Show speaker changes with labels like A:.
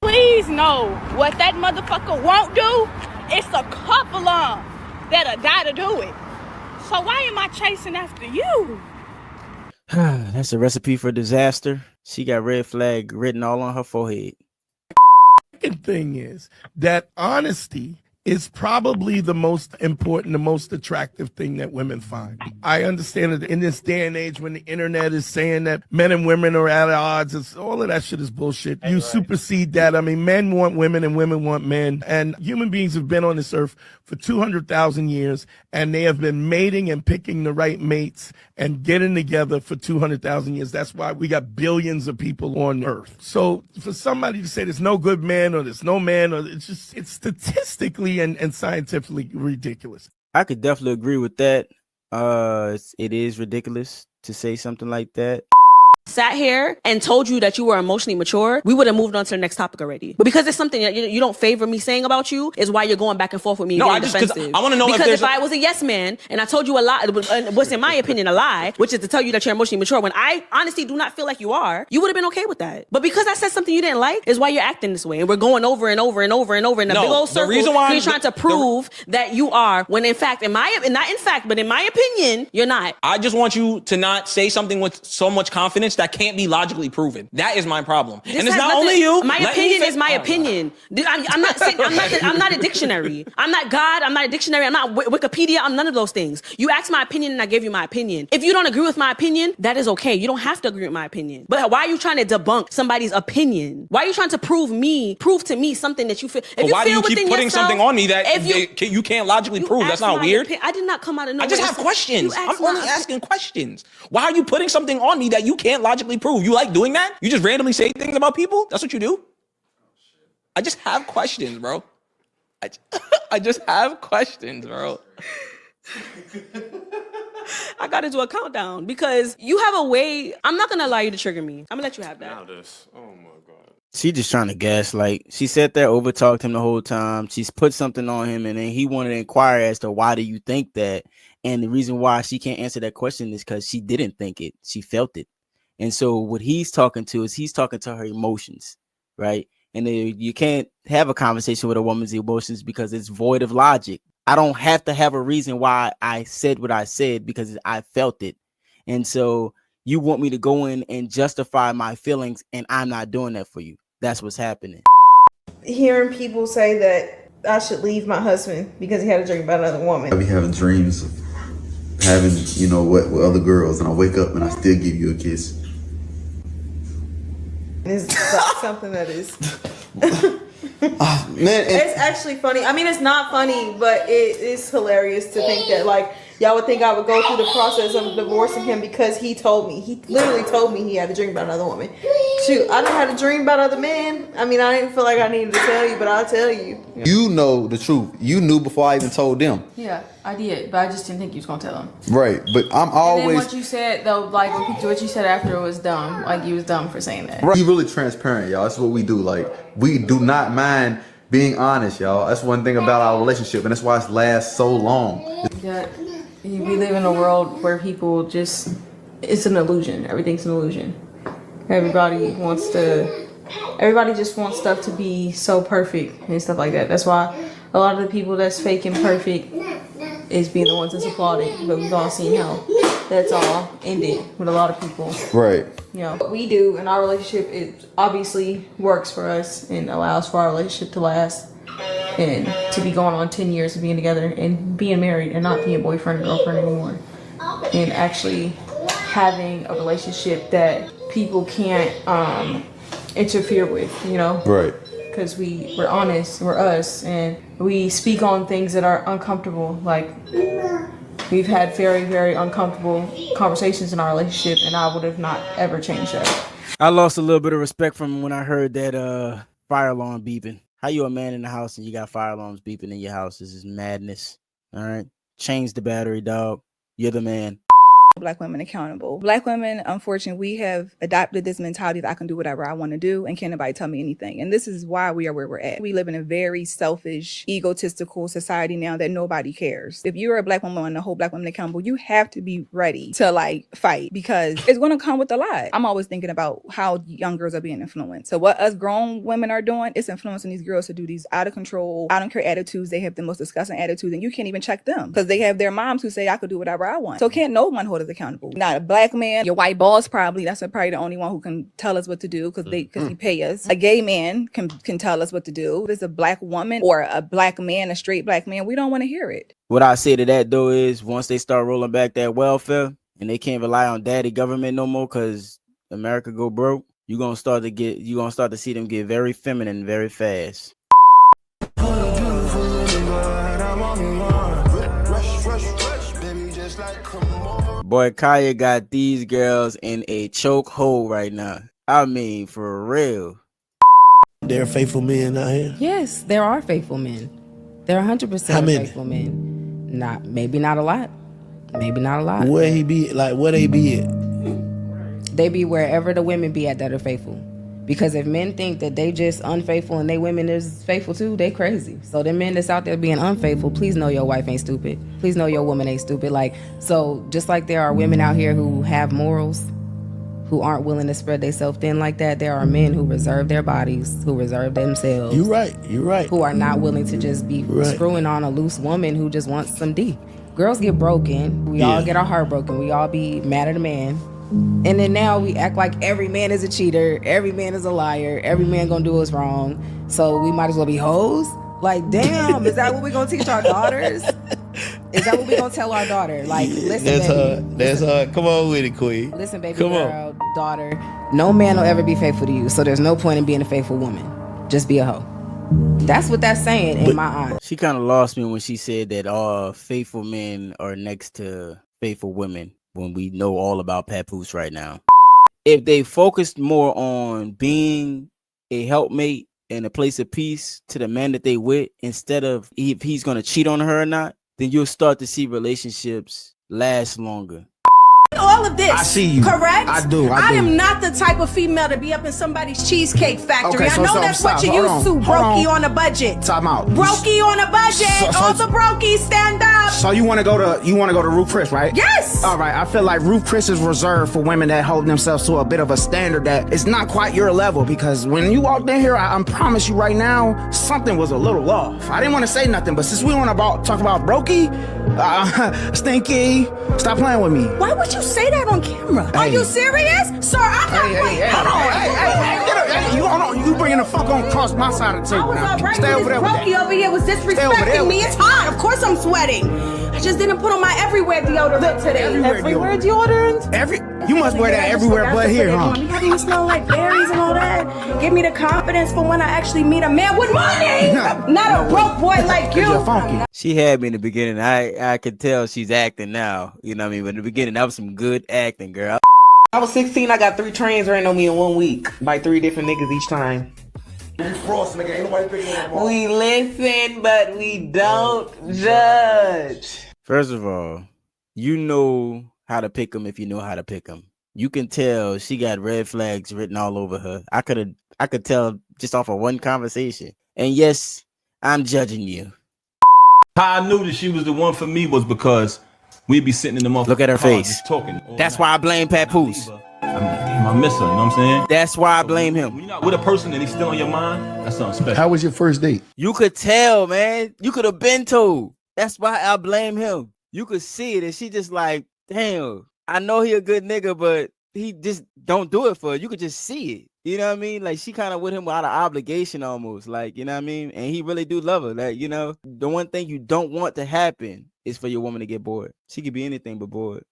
A: Please know what that motherfucker won't do. It's a couple of them that'll die to do it. So why am I chasing after you?
B: That's a recipe for disaster. She got red flag written all on her forehead.
C: Second thing is that honesty is probably the most important, the most attractive thing that women find. I understand that in this day and age when the internet is saying that men and women are at odds, all of that shit is bullshit. You supersede that. I mean, men want women and women want men. And human beings have been on this earth for 200,000 years, and they have been mating and picking the right mates and getting together for 200,000 years. That's why we got billions of people on earth. So for somebody to say there's no good man or there's no man, or it's statistically and scientifically ridiculous.
B: I could definitely agree with that. It is ridiculous to say something like that.
D: Sat here and told you that you were emotionally mature, we would have moved on to the next topic already. But because it's something that you don't favor me saying about you, is why you're going back and forth with me.
E: No,
D: I want
E: to know
D: because if I was a yes man and I told you a lie, what's in my opinion a lie, which is to tell you that you're emotionally mature, when I honestly do not feel like you are, you would have been okay with that. But because I said something you didn't like, is why you're acting this way, and we're going over and over and over and over in a big old circle.
E: The reason why
D: you're trying to prove that you are, when in fact, in my opinion, you're not.
E: I just want you to not say something with so much confidence that can't be logically proven. That is my problem. And it's not only you.
D: My opinion is my opinion. I'm not a dictionary. I'm not God. I'm not a dictionary. I'm not Wikipedia. I'm none of those things. You asked my opinion and I gave you my opinion. If you don't agree with my opinion, that is okay. You don't have to agree with my opinion. But why are you trying to debunk somebody's opinion? Why are you trying to prove to me something that you feel?
E: But why do you keep putting something on me that you can't logically prove? That's not weird.
D: I did not come out of nowhere.
E: I just have questions. I'm only asking questions. Why are you putting something on me that you can't logically prove? You like doing that? You just randomly say things about people? That's what you do? I just have questions, bro. I just have questions, bro.
D: I got to do a countdown because you have a way. I'm not going to allow you to trigger me. I'm going to let you have that.
F: Oh my God.
B: She just trying to gaslight. She sat there, overtalked him the whole time. She's put something on him, and then he wanted to inquire as to why do you think that? And the reason why she can't answer that question is because she didn't think it. She felt it. And so what he's talking to her emotions, right? And you can't have a conversation with a woman's emotions because it's void of logic. I don't have to have a reason why I said what I said because I felt it. And so you want me to go in and justify my feelings, and I'm not doing that for you. That's what's happening.
G: Hearing people say that I should leave my husband because he had a dream about another woman.
H: I be having dreams of having, with other girls, and I wake up and I still give you a kiss.
G: It's like something that is
H: man,
G: it's actually funny. I mean, it's not funny, but it is hilarious to think that y'all would think I would go through the process of divorcing him because he literally told me he had a dream about another woman. Shoot, I done had a dream about other men. I mean, I didn't feel like I needed to tell you, but I'll tell you.
H: You know the truth. You knew before I even told them.
I: Yeah, I did, but I just didn't think you was gonna tell them.
H: Right, but I'm always.
I: And then what you said though, what you said after was dumb. Like you was dumb for saying that.
H: Right. You really transparent, y'all. That's what we do. Like we do not mind being honest, y'all. That's one thing about our relationship, and that's why it lasts so long.
I: Yeah, we live in a world where people it's an illusion. Everything's an illusion. Everybody just wants stuff to be so perfect and stuff like that. That's why a lot of the people that's fake and perfect is being the ones that's applauded. But we've all seen how that's all ended with a lot of people.
H: Right.
G: What we do in our relationship, it obviously works for us and allows for our relationship to last and to be going on 10 years of being together and being married and not being boyfriend and girlfriend anymore. And actually having a relationship that people can't interfere with,
H: Right.
G: Because we're honest, we're us, and we speak on things that are uncomfortable. Like, we've had very, very uncomfortable conversations in our relationship, and I would have not ever changed that.
B: I lost a little bit of respect from when I heard that fire alarm beeping. How you a man in the house and you got fire alarms beeping in your house? This is madness. All right. Change the battery, dog. You're the man.
A: Black women accountable. Black women, unfortunately, we have adopted this mentality that I can do whatever I want to do and can't nobody tell me anything. And this is why we are where we're at. We live in a very selfish, egotistical society now that nobody cares. If you're a Black woman and the whole Black woman accountable, you have to be ready to like fight because it's going to come with a lot. I'm always thinking about how young girls are being influenced. So what us grown women are doing, it's influencing these girls to do these out of control, I don't care attitudes. They have the most disgusting attitudes and you can't even check them because they have their moms who say I could do whatever I want. So can't no one hold us accountable. Not a Black man, your white boss probably, that's probably the only one who can tell us what to do because he pay us. A gay man can tell us what to do. If it's a Black woman or a Black man, a straight Black man, we don't want to hear it.
B: What I say to that though is once they start rolling back that welfare and they can't rely on daddy government no more because America go broke, you're gonna start to see them get very feminine very fast. Boy, Kaya got these girls in a choke hole right now. I mean, for real.
C: There are faithful men out here.
F: Yes, there are faithful men. There are 100% faithful men. Maybe not a lot. Maybe not a lot.
C: Where he be? Like, where they be at?
F: They be wherever the women be at that are faithful. Because if men think that they just unfaithful and they women is faithful too, they crazy. So the men that's out there being unfaithful, please know your wife ain't stupid. Please know your woman ain't stupid. So just like there are women out here who have morals, who aren't willing to spread themselves thin like that, there are men who reserve their bodies, who reserve themselves.
C: You're right.
F: Who are not willing to just be screwing on a loose woman who just wants some D. Girls get broken. We all get our heart broken. We all be mad at a man. And then now we act like every man is a cheater, every man is a liar, every man gonna do us wrong, so we might as well be hoes? Like, damn, is that what we gonna teach our daughters? Is that what we gonna tell our daughter? Like, listen,
C: That's her. Come on with it, Queen.
F: Listen, baby girl, daughter, no man will ever be faithful to you, so there's no point in being a faithful woman. Just be a hoe. That's what that's saying in my eyes.
B: She kind of lost me when she said that all faithful men are next to faithful women. When we know all about Papoose right now. If they focused more on being a helpmate and a place of peace to the man that they with, instead of if he's going to cheat on her or not, then you'll start to see relationships last longer.
J: All of this.
K: I see you.
J: Correct?
K: I do.
J: I am not the type of female to be up in somebody's cheesecake factory. I know that's what you used to. Brokey on a budget.
K: Time out.
J: Brokey on a budget. All the brokies stand up.
K: So you want to go to Ruth Chris, right?
J: Yes.
K: All right. I feel like Ruth Chris is reserved for women that hold themselves to a bit of a standard that is not quite your level. Because when you walked in here, I promise you right now, something was a little off. I didn't want to say nothing, but since we want to talk about Brokey, Stinky, stop playing with me.
J: Why would you say that on camera? Are you serious? Sir, I'm not
K: Hold on. You bringing the fuck on across my side of the table now. Stay over there with that.
J: Brokey over here was disrespecting me. It's hot. Of course I'm sweating. I just didn't put on my everywhere deodorant today.
K: Everywhere deodorant? You must wear that everywhere but here, huh?
J: You having me smell like berries and all that. Give me the confidence for when I actually meet a man with money. Not a broke boy like you.
B: She had me in the beginning. I could tell she's acting now. You know what I mean? But in the beginning, that was some good acting, girl.
L: I was 16, I got 3 trains ran on me in 1 week by 3 different niggas each time. We listen, but we don't judge.
B: First of all, you know how to pick them if you know how to pick them. You can tell she got red flags written all over her. I could tell just off of one conversation. And yes, I'm judging you.
M: How I knew that she was the one for me was because we'd be sitting in the motherfucking
B: look at her face.
M: Just talking.
B: That's why I blame Papoose.
M: I miss her, you know what I'm saying?
B: That's why I blame him.
M: When you're not with a person and he's still on your mind, that's something special.
C: How was your first date?
B: You could tell, man. You could have been told. That's why I blame him. You could see it, and she just like, damn, I know he a good nigga, but he just don't do it for her. You could just see it. You know what I mean? Like, she kind of with him out of obligation almost. Like, you know what I mean? And he really do love her. Like, you know, the one thing you don't want to happen is for your woman to get bored. She could be anything but bored.